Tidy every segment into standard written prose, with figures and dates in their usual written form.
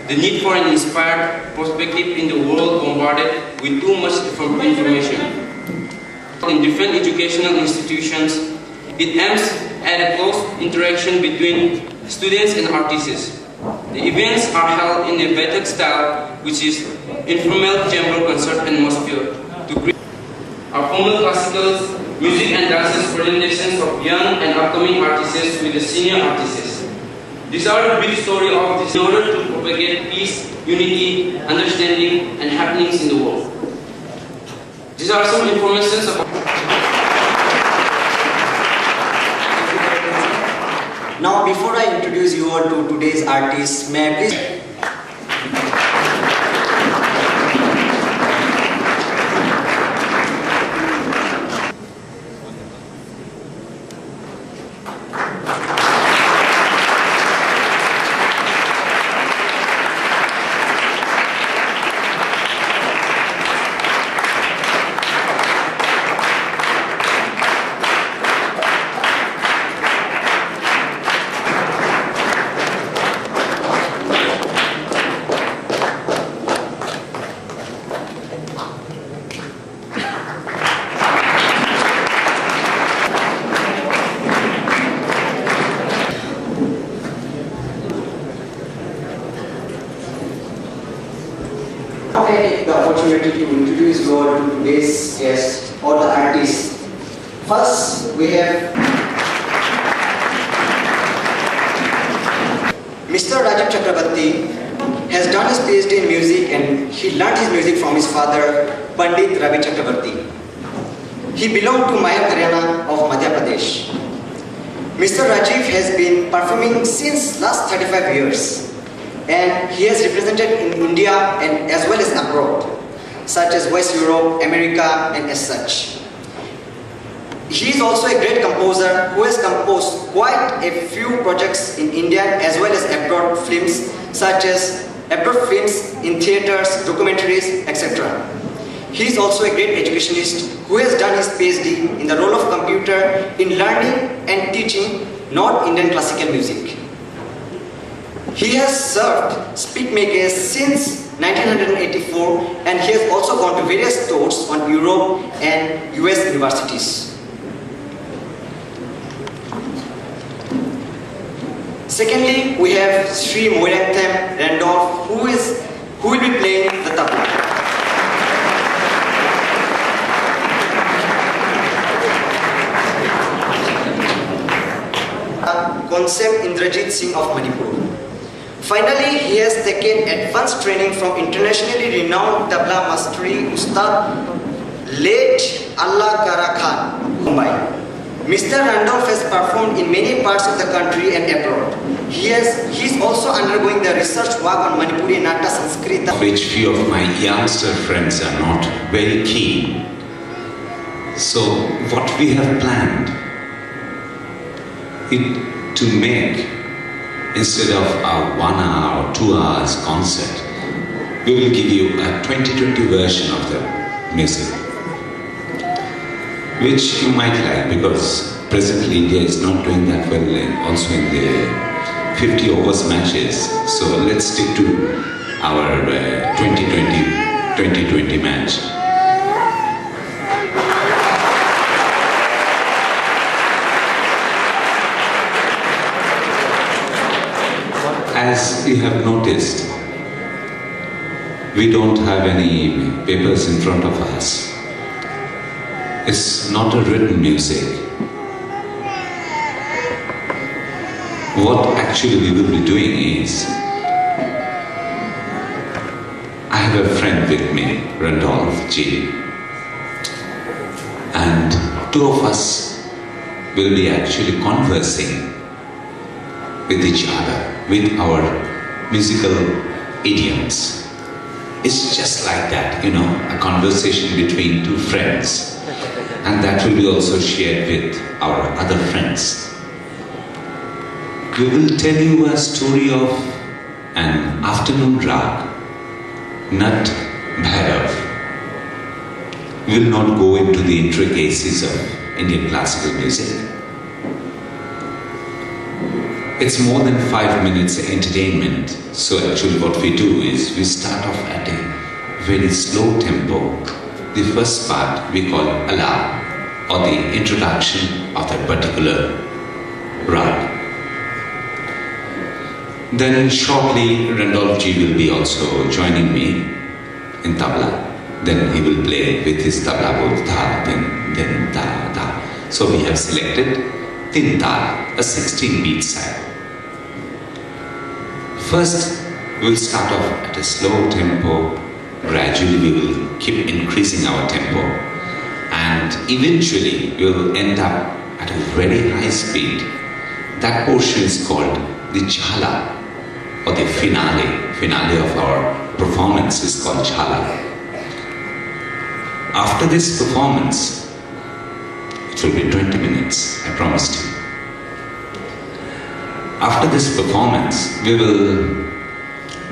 the need for an inspired perspective in the world bombarded with too much information. In different educational institutions, it aims at a close interaction between students and artists. The events are held in a Batak style, which is informal chamber concert atmosphere, to create our formal classical music and dances presentations of young and upcoming artists with the senior artists. These are the brief story of this in order to propagate peace, unity, understanding, and happenings in the world. These are some informations about. Now, before I introduce you all to today's artist, may I please. I take the opportunity to introduce you all to today's guests, all the artists. First, we have Mr. Rajiv Chakrabarti has done his PhD in music and he learned his music from his father, Pandit Ravi Chakrabarti. He belonged to Maya Haryana of Madhya Pradesh. Mr. Rajiv has been performing since last 35 years. And he has represented in India and as well as abroad, such as West Europe, America, and as such. He is also a great composer who has composed quite a few projects in India as well as abroad films, such as abroad films in theatres, documentaries, etc. He is also a great educationist who has done his PhD in the role of computer in learning and teaching North Indian classical music. He has served Speakmakers since 1984 and he has also gone to various tours on Europe and US universities. Secondly, we have Sri Moiratham Randolph who will be playing the tabla. Konsem Indrajit Singh of Manipur. Finally, he has taken advanced training from internationally renowned tabla mastery Ustad late Allah Kara Khan, Mumbai. Mr. Randolph has performed in many parts of the country and abroad. He is also undergoing the research work on Manipuri Nata Sanskrita, which few of my youngster friends are not very keen. So what we have planned is to make, instead of a 1 hour or 2 hours concert, we will give you a 2020 version of the music, which you might like because presently India is not doing that well also in the 50 overs matches. So let's stick to our 2020 match. As you have noticed, we don't have any papers in front of us. It's not a written music. What actually we will be doing is, I have a friend with me, Randolph G. And two of us will be actually conversing with each other, with our musical idioms. It's just like that, you know, a conversation between two friends. And that will be also shared with our other friends. We will tell you a story of an afternoon rag, Nat Bhairav. We will not go into the intricacies of Indian classical music. It's more than 5 minutes entertainment. So actually what we do is we start off at a very slow tempo. The first part we call Ala, or the introduction of that particular rag. Then shortly Randolph ji will be also joining me in tabla. Then he will play with his tabla both da, then da, da. So we have selected Tin Tal, a 16-beat style. First, we'll start off at a slow tempo. Gradually, we will keep increasing our tempo. And eventually, we will end up at a very high speed. That portion is called the Jhala, or the finale. Finale of our performance is called Jhala. After this performance, it will be 20 minutes, I promised you. After this performance, we will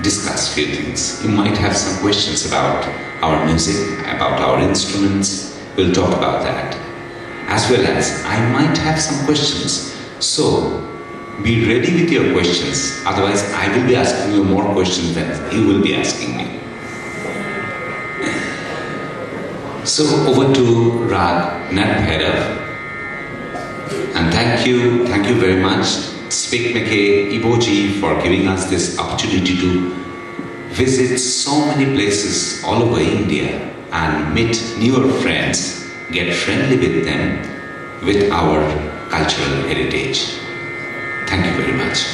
discuss few things. You might have some questions about our music, about our instruments. We'll talk about that. As well as I might have some questions. So, be ready with your questions. Otherwise, I will be asking you more questions than you will be asking me. So, over to Rag Nat Bhairav. And thank you very much, Speak Meke Iboji, for giving us this opportunity to visit so many places all over India and meet newer friends, get friendly with them, with our cultural heritage. Thank you very much.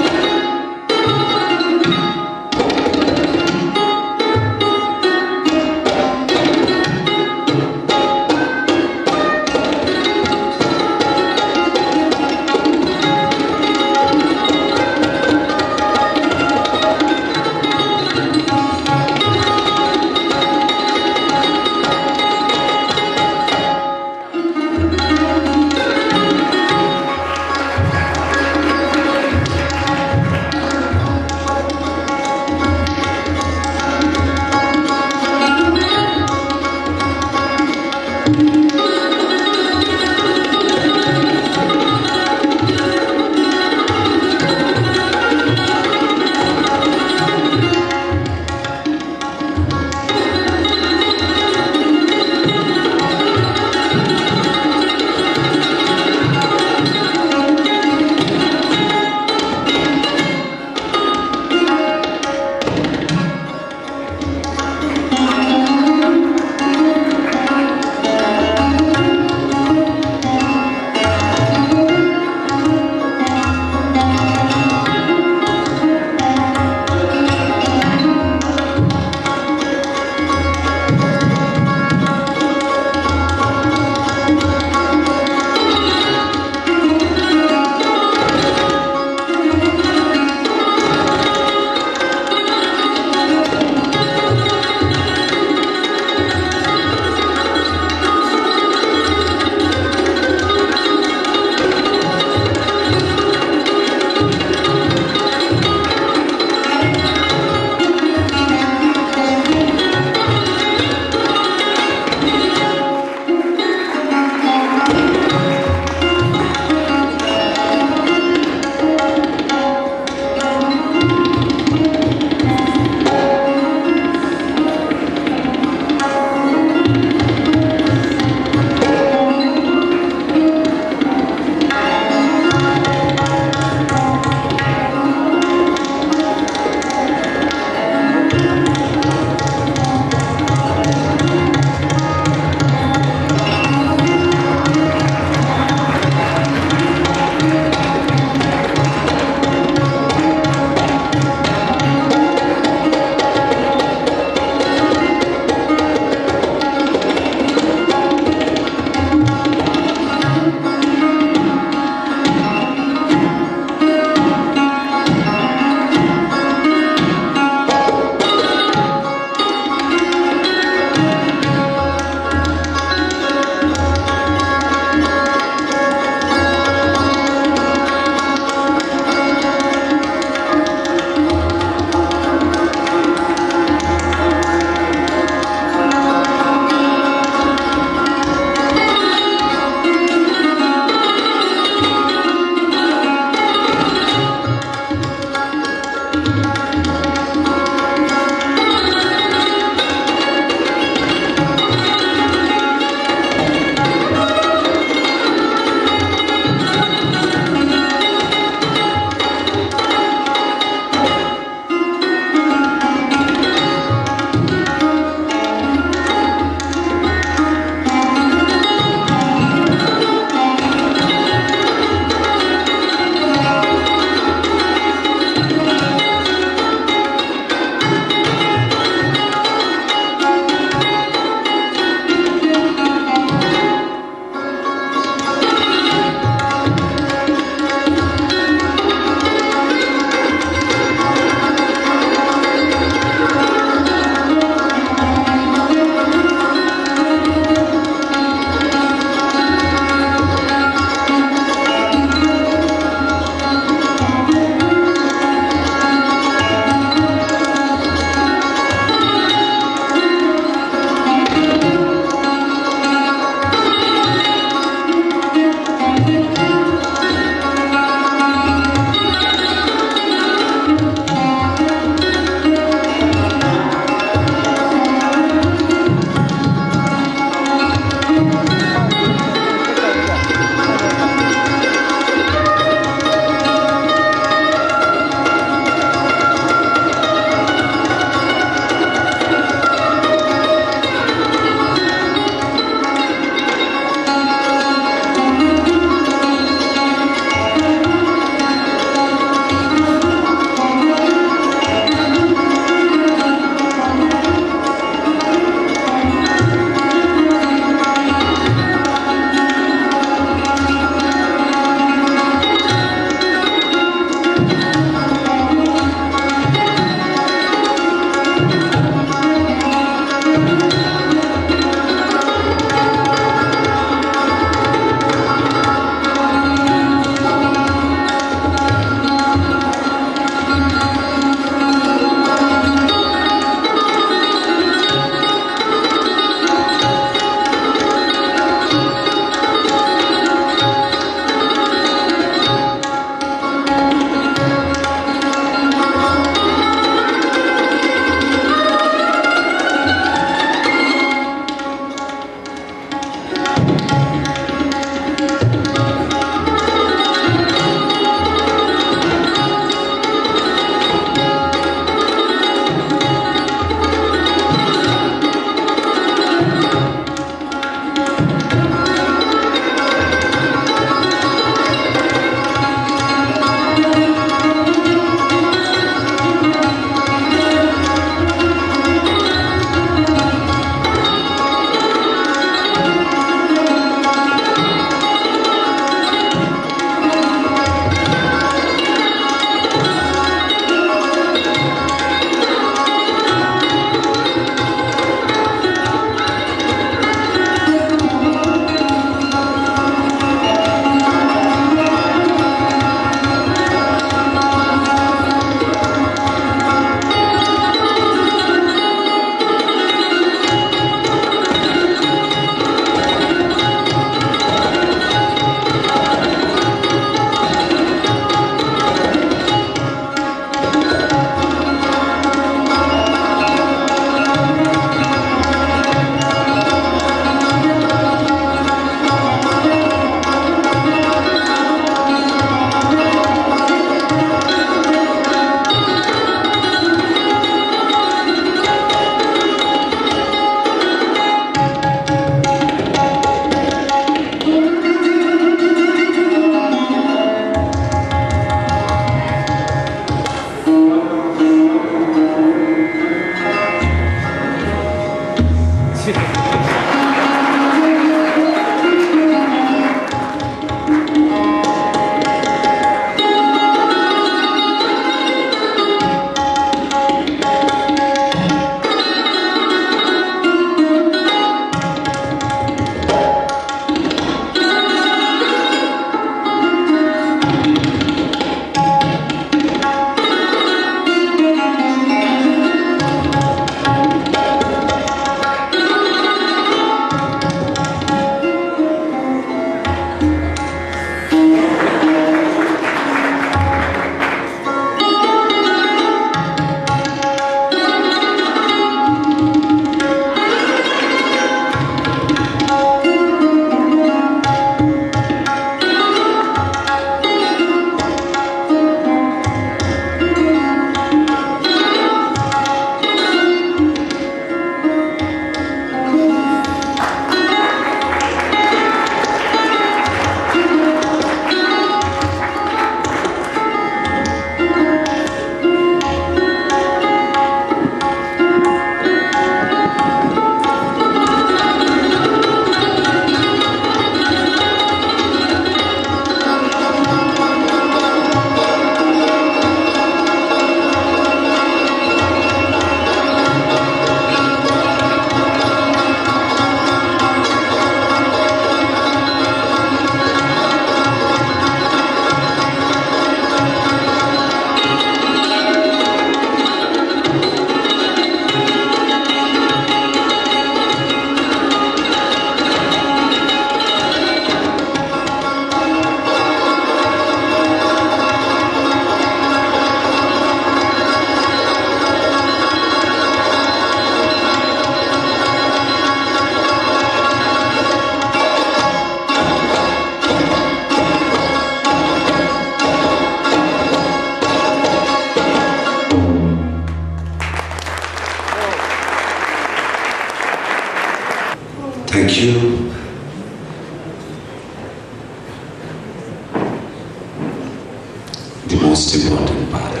most important part.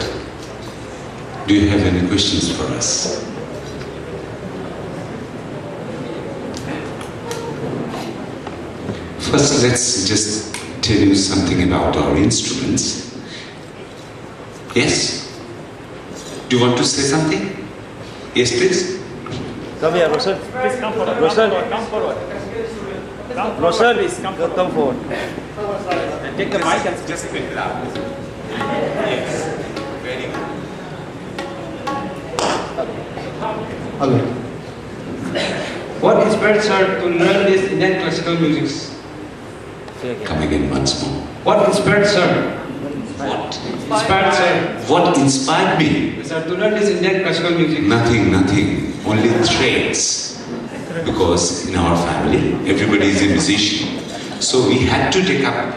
Do you have any questions for us? First, let's just tell you something about our instruments. Yes? Do you want to say something? Yes, please. Come here, Rosal. Please come forward. Rosal, come forward. Rosal, please come forward. And take the mic and just speak loud. Yes. Very good. Hello. What inspired sir to learn this Indian classical music? Come again once more. What inspired sir? What? Inspired sir? What inspired me? Sir, to learn this Indian classical music. Nothing. Only threads. Because in our family, everybody is a musician. So we had to take up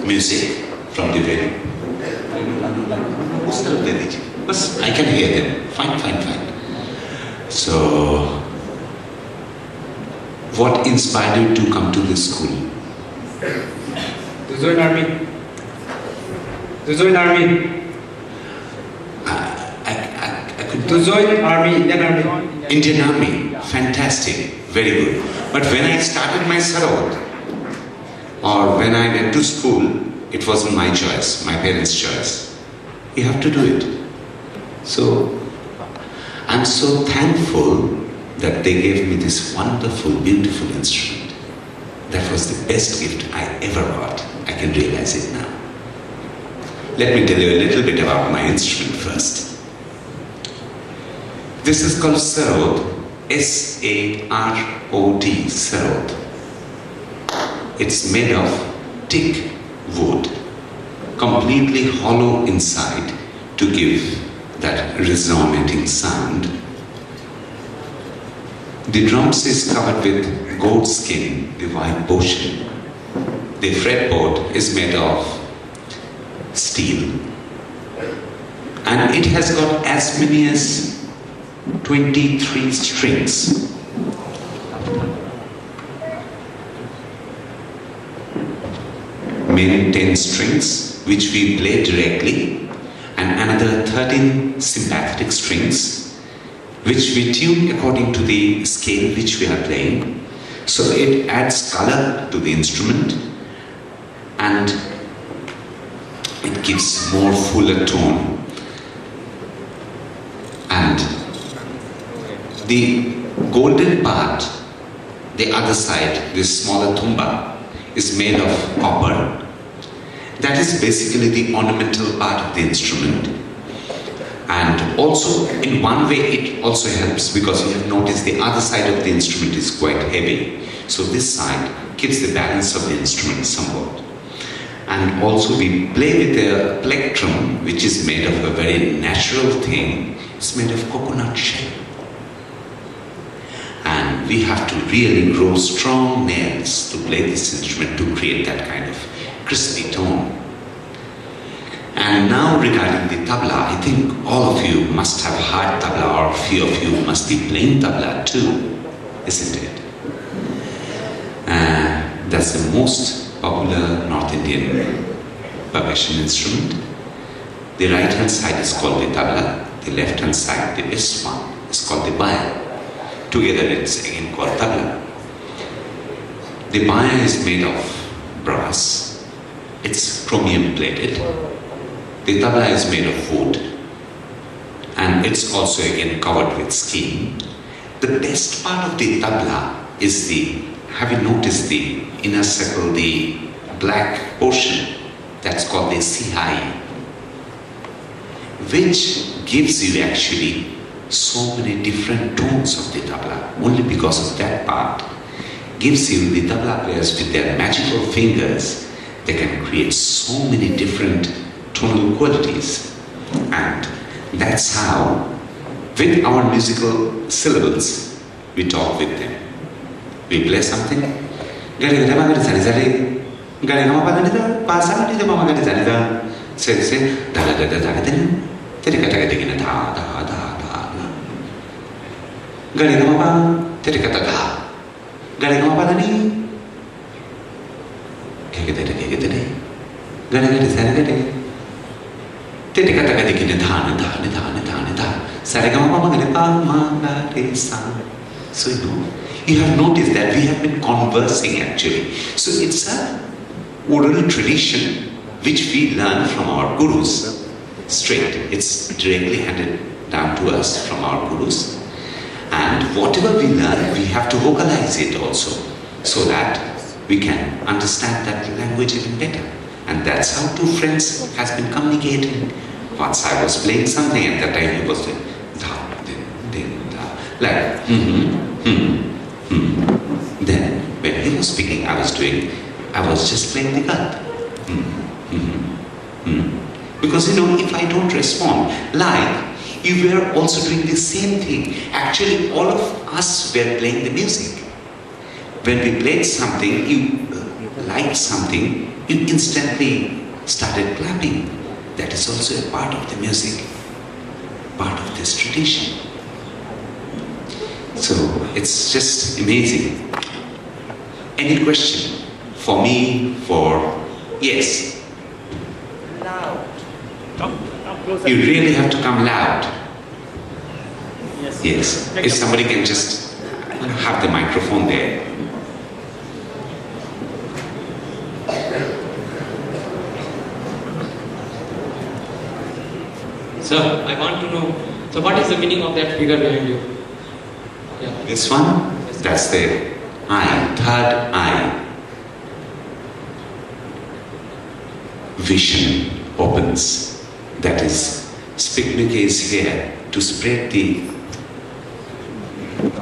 music from the very... I can hear them. Fine. So, what inspired you to come to this school? To join army. To join army. I could... To join army, Indian army. Indian Army, fantastic, very good. But when I started my sarod, or when I went to school, it wasn't my choice, my parents' choice. You have to do it. So, I'm so thankful that they gave me this wonderful, beautiful instrument. That was the best gift I ever got. I can realize it now. Let me tell you a little bit about my instrument first. This is called sarod, S-A-R-O-D, sarod. It's made of thick wood, completely hollow inside to give that resonating sound. The drums is covered with goat skin, the white portion. The fretboard is made of steel. And it has got as many as 23 strings. Main 10 strings, which we play directly, and another 13 sympathetic strings, which we tune according to the scale which we are playing. So it adds color to the instrument and it gives more fuller tone. And the golden part, the other side, this smaller tumba, is made of copper. That is basically the ornamental part of the instrument. And also, in one way, it also helps because you have noticed the other side of the instrument is quite heavy. So this side keeps the balance of the instrument somewhat. And also we play with a plectrum, which is made of a very natural thing. It's made of coconut shell. And we have to really grow strong nails to play this instrument to create that kind of crispy tone. And now regarding the tabla, I think all of you must have heard tabla, or a few of you must be playing tabla too, isn't it? That's the most popular North Indian percussion instrument. The right hand side is called the tabla, the left hand side, the best one, is called the baya. Together it's again called tabla. The baya is made of brass, it's chromium plated. The tabla is made of wood and it's also again covered with skin. The best part of the tabla is the, have you noticed the inner circle, the black portion? That's called the sihai, which gives you actually so many different tones of the tabla. Only because of that part gives you, the tabla players with their magical fingers, they can create so many different tonal qualities. And that's how, with our musical syllables, we talk with them. We play something. gada gada sara gada te te kata kata kine dha na dha na dha na dha na dha sara ga ma ma gada pa ma ga re sa. So you have noticed that we have been conversing actually. So it's a oral tradition which we learn from our gurus straight. It's directly handed down to us from our gurus. And whatever we learn, we have to vocalize it also, so that we can understand that language even better. And that's how two friends has been communicating. Once I was playing something, at that time he was doing da, din, da, like Then when he was speaking, I was just playing the cut. Because if I don't respond, like you were also doing the same thing. Actually, all of us were playing the music. When we played something, you liked something, you instantly started clapping. That is also a part of the music, part of this tradition. So it's just amazing. Any question for me? Yes. Loud. Come closer. You really have to come loud. Yes. Yes. If somebody can just have the microphone there. Sir, I want to know, so what is the meaning of that figure behind you? Yeah. This one, that's the eye, third eye. Vision opens. That is, Spiknik is here to spread the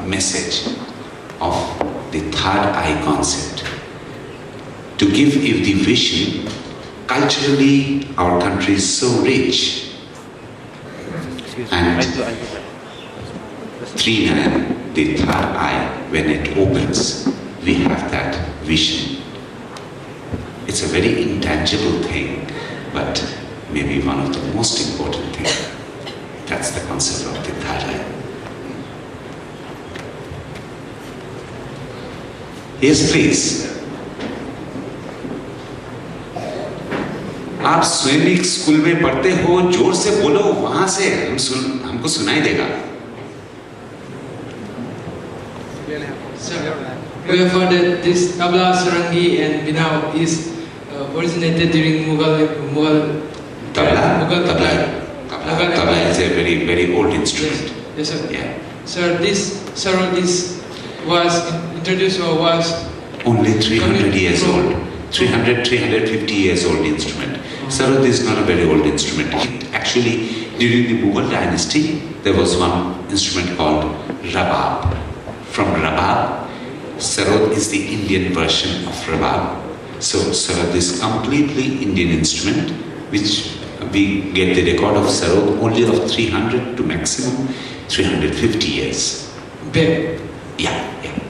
message of the third eye concept. To give you the vision, culturally our country is so rich. And Trinayan, the third eye, when it opens, we have that vision. It's a very intangible thing, but maybe one of the most important things. That's the concept of the third eye. Yes, please. आप स्वयं school में पढ़ते हो, जोर से बोलो, वहां से हमको सुनाई देगा. Sir, we have heard that this tabla, sarangi and binau is originated during Mughal. Tabla is a very, very old instrument. Yes, sir. Yeah. Sir, this sarod was introduced or was Only 300 years old. 350 years old instrument. Sarod is not a very old instrument. Actually, during the Mughal dynasty, there was one instrument called Rabab. From Rabab, Sarod is the Indian version of Rabab. So Sarod is completely Indian instrument, which we get the record of Sarod only of 300 to maximum 350 years. back. Yeah.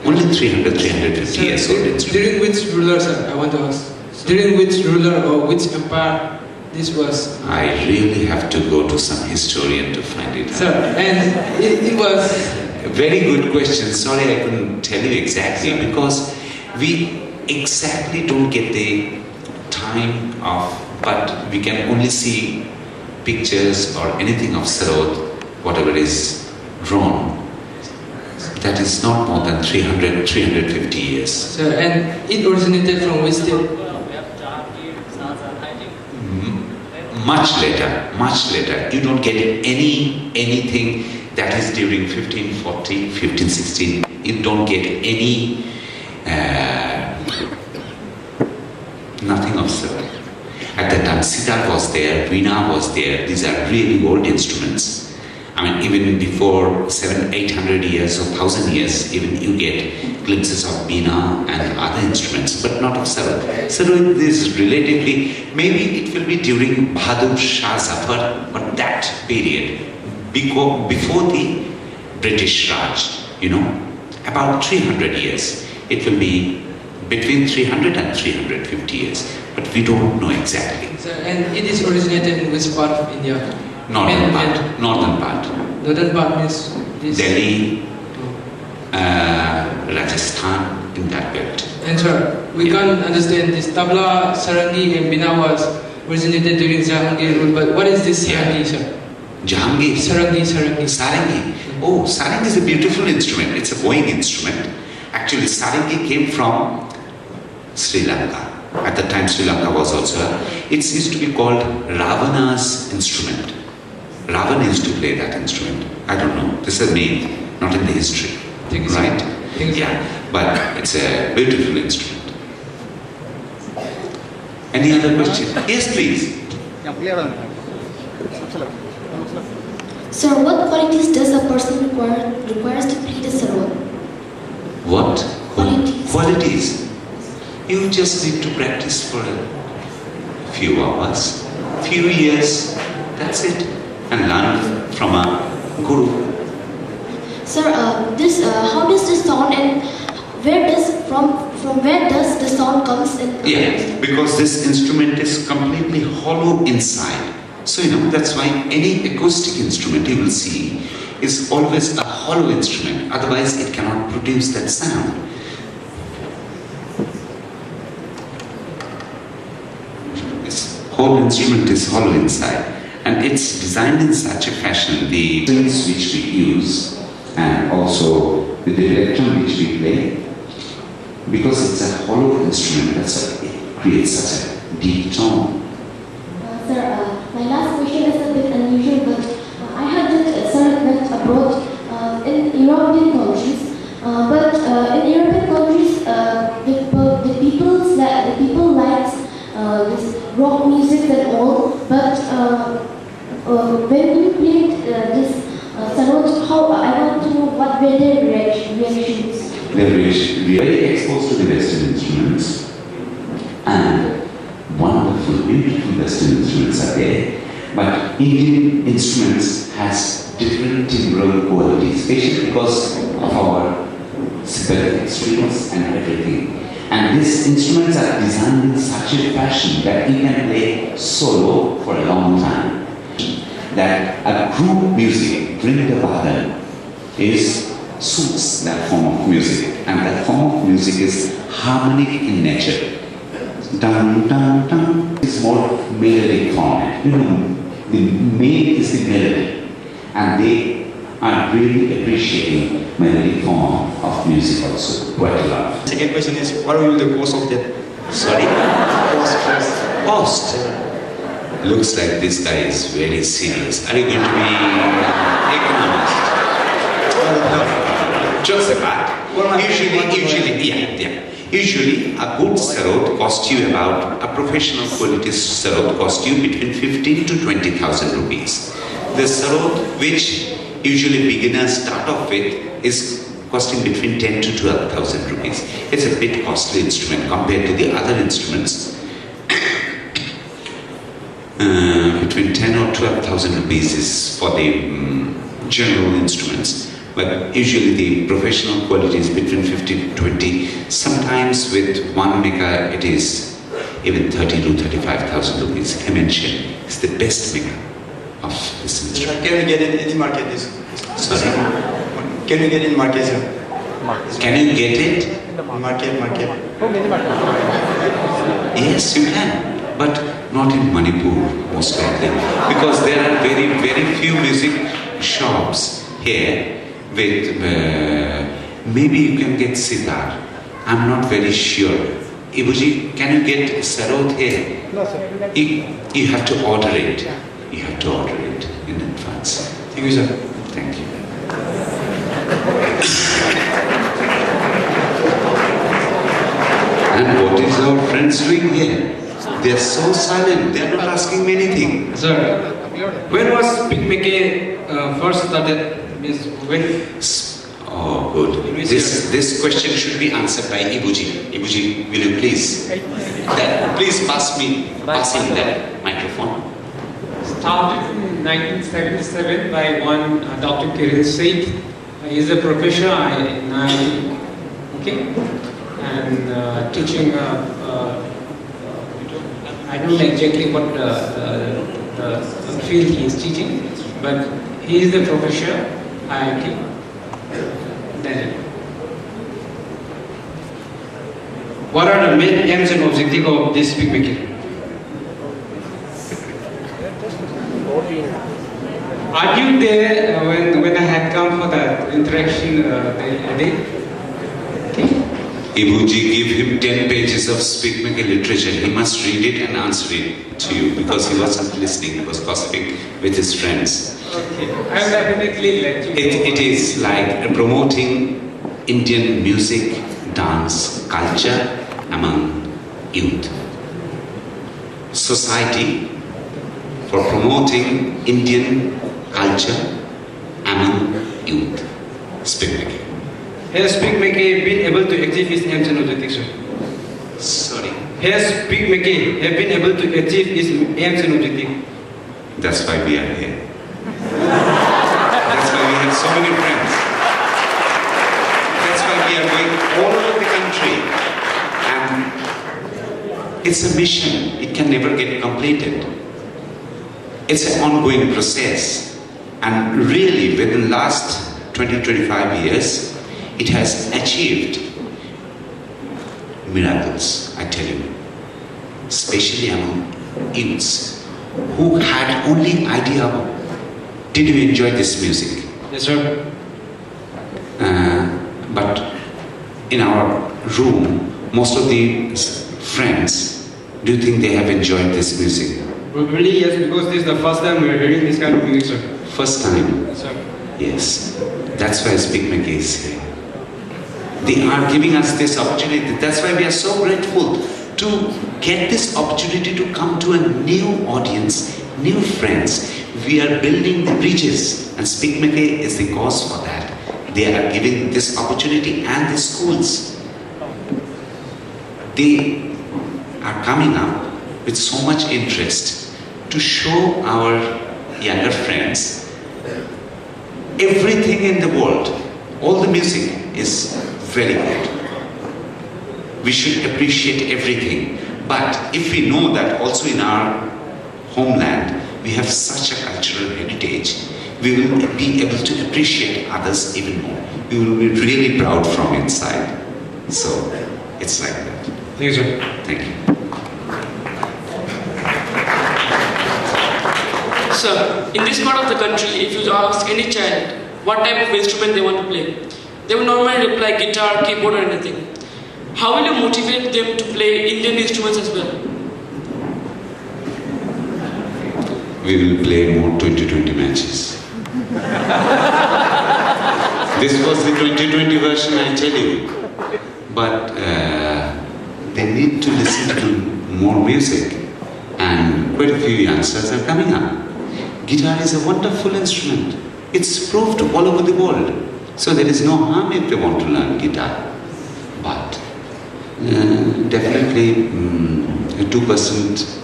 Only 350 years old instrument. During which ruler, sir? I want to ask. During which ruler or which empire this was? I really have to go to some historian to find it out. Sir, and it was... Very good question. Sorry I couldn't tell you exactly, because we exactly don't get the time of, but we can only see pictures or anything of Sarod, whatever is drawn. That is not more than 350 years. Sir, and it originated from which state? Much later. You don't get anything that is during 1540, 1516. You don't get any nothing of Sarod. At that time, sitar was there, veena was there. These are really old instruments. I mean, even before 700-800 years or 1,000 years, even you get glimpses of veena and other instruments, but not of Sarod. Sarod is relatively, maybe it will be during Bahadur Shah Zafar, but that period, before the British Raj, about 300 years. It will be between 300 and 350 years, but we don't know exactly. Sir, and it is originated in which part of India? Northern part. Northern part means this... Delhi, Rajasthan, in that belt. And sir, we can't understand this tabla, sarangi and bina was originated during Jahangir rule. But what is this sarangi, sir? Jahangir. Sarangi. Sarangi. Oh, sarangi is a beautiful instrument. It's a bowing instrument. Actually, sarangi came from Sri Lanka. At the time, Sri Lanka was also. It used to be called Ravana's instrument. Ravana used to play that instrument. I don't know. This is a name, not in the history. Right? Yeah. But it's a beautiful instrument. Any other question? Yes, please. Sir, what qualities does a person requires to play the sarod? What? Qualities. Qualities. You just need to practice for a few hours, few years. That's it. And learn from a guru. Sir, how does the sound and from where does the sound comes in? Yeah, because this instrument is completely hollow inside. So that's why any acoustic instrument you will see is always a hollow instrument. Otherwise, it cannot produce that sound. This whole instrument is hollow inside, and it's designed in such a fashion. The strings which we use, and also with the electron which we play, because it's a hollow instrument, that's why it creates such a deep tone. Sir, my last question is a bit unusual, but I heard that sir went abroad in European countries. But in European countries, the people likes this rock music and all. But when you played this sarod, I want to know what were their reactions. They're very exposed to the Western instruments, and wonderful, beautiful Western instruments are there. But Indian instruments has different timbral qualities, especially because of our sympathetic strings and everything. And these instruments are designed in such a fashion that you can play solo for a long time. That a group music, Vrindavan, suits that form of music, and that form of music is harmonic in nature. Dum dum dum is more melodic format. The main is the melody, and they are really appreciating melodic form of music also quite a lot. Second question is, what will be the cost of that? Sorry? Cost. Looks like this guy is very serious. Are you going to be economist? Jokes apart. Usually a good sarod costs you about, a professional quality sarod costs you between 15 to 20,000 rupees. The sarod which usually beginners start off with is costing between 10 to 12,000 rupees. It's a bit costly instrument compared to the other instruments. Between 10 or 12,000 rupees is for the general instruments. But usually the professional quality is between 50 to 20. Sometimes with 1 mega it is even 30 to 35,000 rupees. Hemenchen is the best mega of this instrument. Can we get it in the market? Sorry? Can we get in market, sir? Can you get it? Market. Yes, you can. But not in Manipur, most likely. Because there are very, very few music shops here with, maybe you can get sitar. I'm not very sure. Ibuji, can you get sarod here? No, sir. You have to order it. You have to order it in advance. Thank you, sir. Thank you. And what is our friends doing here? They are so silent. They are not asking me anything. Sir, when was Pikmeke first started? Means when? Oh, good. This question should be answered by Ibuji. Ibuji, will you please? Please pass in that microphone. Started in 1977 by one Dr. Kiran Seth. He is a professor in okay, and teaching. I don't know exactly what the field he is teaching, but he is the professor. IIT. What are the main aims and objectives of this Pikmeke? interaction a day. Okay. Ibuji, give him 10 pages of Speak Mekke literature. He must read it and answer it to you because he wasn't listening. He was gossiping with his friends. Okay. I will definitely let you know. It is like promoting Indian music, dance, culture among youth. Society for promoting Indian culture among youth. Speak Mekke. Has Speak Mekke been able to achieve its aims and objectives, sir? Sorry. Has Speak Mekke have been able to achieve its aims and objectives? That's why we are here. That's why we have so many friends. That's why we are going all over the country. And it's a mission. It can never get completed. It's an ongoing process. And really, within the last 20-25 years, it has achieved miracles, I tell you, especially among youths who had only idea of, did you enjoy this music? Yes, sir. But in our room, most of the friends, do you think they have enjoyed this music? Probably yes, because this is the first time we are hearing this kind of music, sir. First time? Yes, sir. Yes. That's why Speak Mekke is here. They are giving us this opportunity. That's why we are so grateful to get this opportunity to come to a new audience, new friends. We are building the bridges, and Speak Mekke is the cause for that. They are giving this opportunity, and the schools, they are coming up with so much interest to show our younger friends everything in the world. All the music is very good. We should appreciate everything. But if we know that also in our homeland we have such a cultural heritage, we will be able to appreciate others even more. We will be really proud from inside. So it's like that. Thank you, sir. Thank you. Sir, in this part of the country, if you ask any child what type of instrument they want to play, they will normally reply guitar, keyboard or anything. How will you motivate them to play Indian instruments as well? We will play more 2020 matches. This was the 2020 version, I tell you. But they need to listen to more music, and quite a few youngsters are coming up. Guitar is a wonderful instrument. It's proved all over the world. So there is no harm if they want to learn guitar. But definitely 2%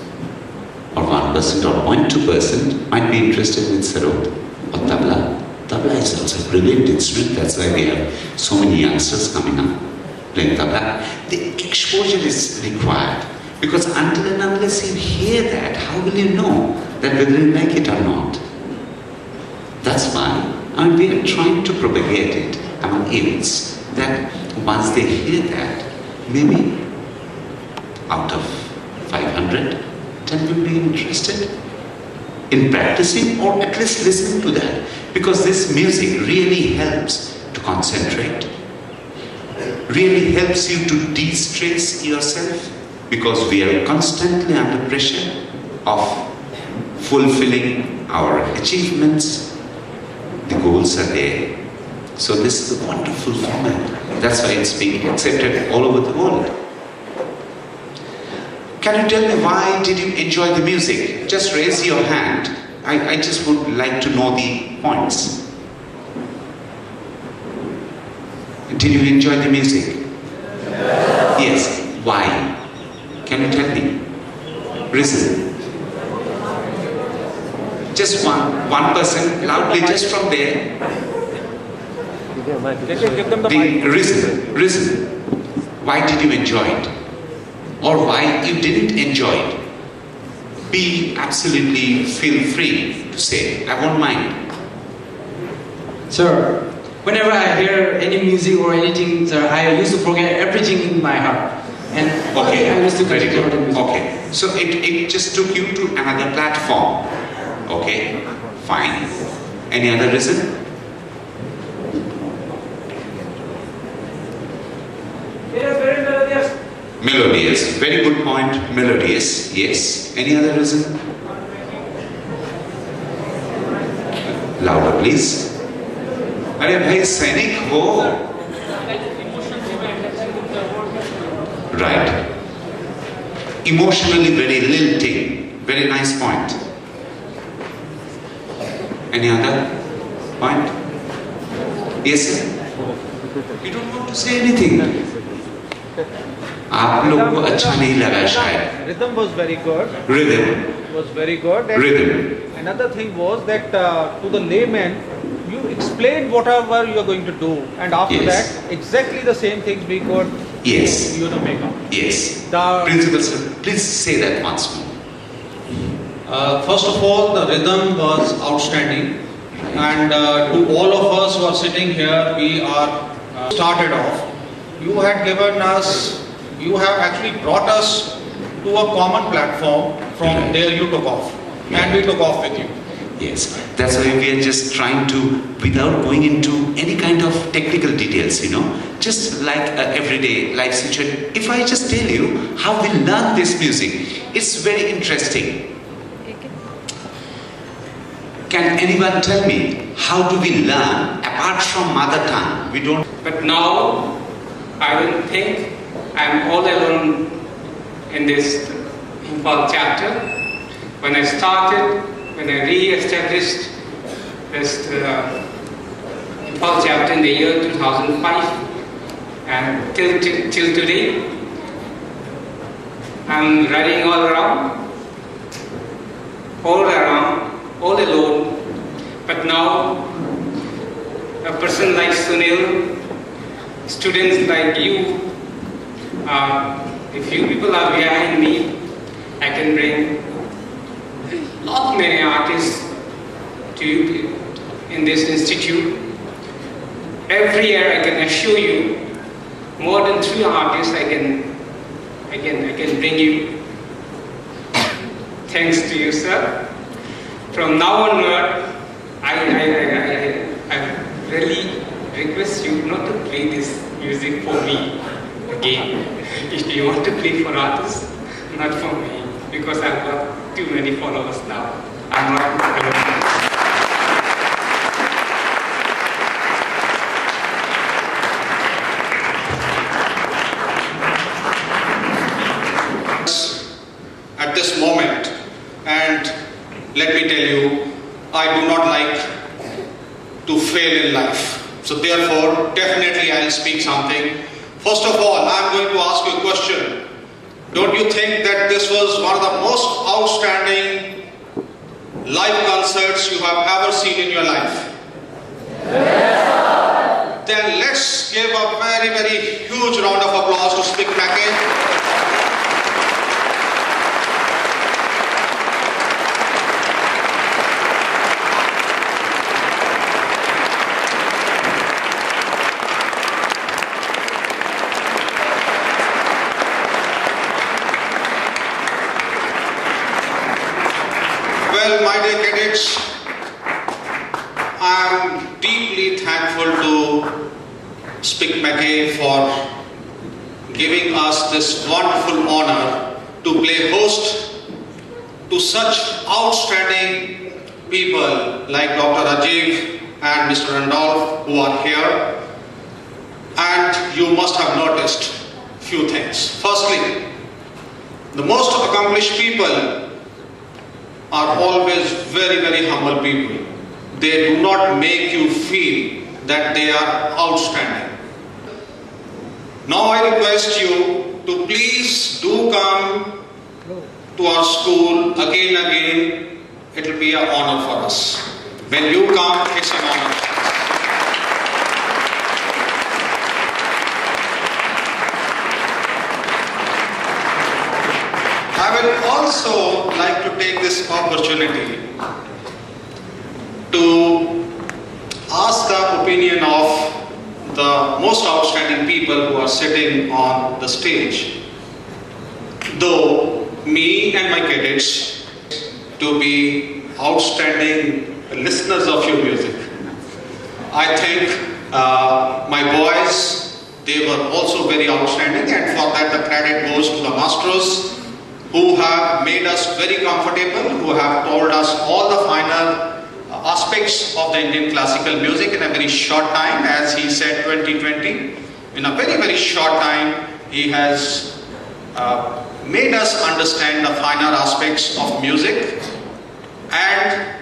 or 1% or 0.2% might be interested with sarod or tabla. Tabla is also a brilliant instrument. That's why we have so many youngsters coming up playing tabla. The exposure is required, because until and unless you hear that, how will you know that whether you like it or not? That's why we are trying to propagate it among youths, that once they hear that, maybe out of 500, 10 will be interested in practicing or at least listening to that. Because this music really helps to concentrate, really helps you to de-stress yourself, because we are constantly under pressure of fulfilling our achievements. The goals are there. So this is a wonderful format. That's why it's being accepted all over the world. Can you tell me, why did you enjoy the music? Just raise your hand. I just would like to know the points. Did you enjoy the music? Yes. Why? Can you tell me? Reason. Just one person, loudly, just from there. The reason. Why did you enjoy it? Or why you didn't enjoy it? Absolutely feel free to say. I won't mind. Sir, whenever I hear any music or anything, sir, I used to forget everything in my heart. And okay, I used to very concentrate on the good. music. Okay, so it just took you to another platform. Okay, fine. Any other reason? Melodious. Very good point. Melodious. Yes. Any other reason? Louder, please. अरे भाई सैनिक हो. Right. Emotionally very lilting. Very nice point. Any other point? Yes, sir. You don't want to say anything. आप लोग को अच्छा नहीं लगा शायद. Rhythm was very good. Rhythm Was very good. And Rhythm. Another thing was that to the layman, you explained whatever you are going to do, and after Yes. that, exactly the same things we could, Yes. make up. Yes. The Principal sir, please say that once more. First of all, the rhythm was outstanding, and to all of us who are sitting here, we are started off. You have actually brought us to a common platform. From there you took off, and we took off with you. Yes, that's why we are just trying to, without going into any kind of technical details, just like everyday life situation. If I just tell you how we learn this music, it's very interesting. Can anyone tell me how do we learn apart from mother tongue? We don't. But now, I don't think I'm all alone in this Impal chapter. When I started, when I re-established this Impal chapter in the year 2005, and till today, I'm running all alone. But now, a person like Sunil, students like you, if you people are behind me, I can bring many artists to you in this institute. Every year I can assure you, more than 3 artists I can bring you. Thanks to you, sir. From now onward, I really request you not to play this music for me again. If you want to play for others, not for me, because I've got too many followers now. I'm not alone. At this moment, and let me tell you, I do not like to fail in life. So therefore, definitely I'll speak something. First of all, I'm going to ask you a question. Don't you think that this was one of the most outstanding live concerts you have ever seen in your life? Yes. Then let's give a very, very huge round of applause to Spick Mackey. Well, my dear cadets, I am deeply thankful to Spick Mackey for giving us this wonderful honor to play host to such outstanding people like Dr. Rajiv and Mr. Randolph who are here. And you must have noticed few things. Firstly, the most accomplished people are always very, very humble people. They do not make you feel that they are outstanding. Now I request you to please do come to our school again and again. It will be an honor for us. When you come, it's an honor. I will also like to take this opportunity to ask the opinion of the most outstanding people who are sitting on the stage. Though me and my cadets to be outstanding listeners of your music, I think my boys they were also very outstanding, and for that the credit goes to the masters who have made us very comfortable, who have told us all the finer aspects of the Indian classical music in a very short time. As he said, 2020, in a very, very short time, he has made us understand the finer aspects of music, and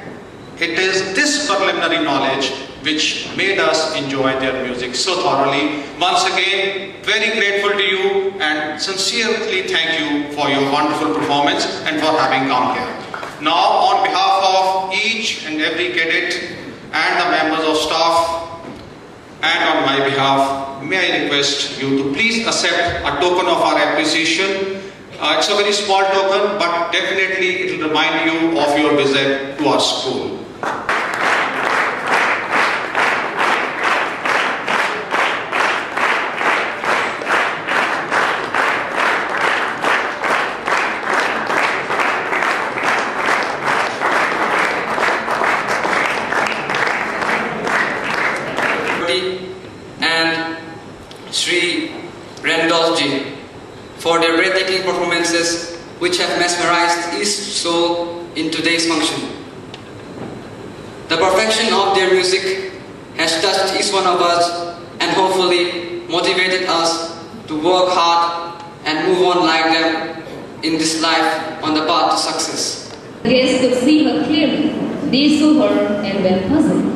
it is this preliminary knowledge which made us enjoy their music so thoroughly. Once again, very grateful to you and sincerely thank you for your wonderful performance and for having come here. Now, on behalf of each and every cadet and the members of staff, and on my behalf, may I request you to please accept a token of our appreciation. It's a very small token, but definitely it will remind you of your visit to our school. And Sri Randolph Ji for their breathtaking performances which have mesmerized each soul in today's function. The perfection of their music has touched each one of us and hopefully motivated us to work hard and move on like them in this life on the path to success. The guests could see her clearly. They saw her and were puzzled.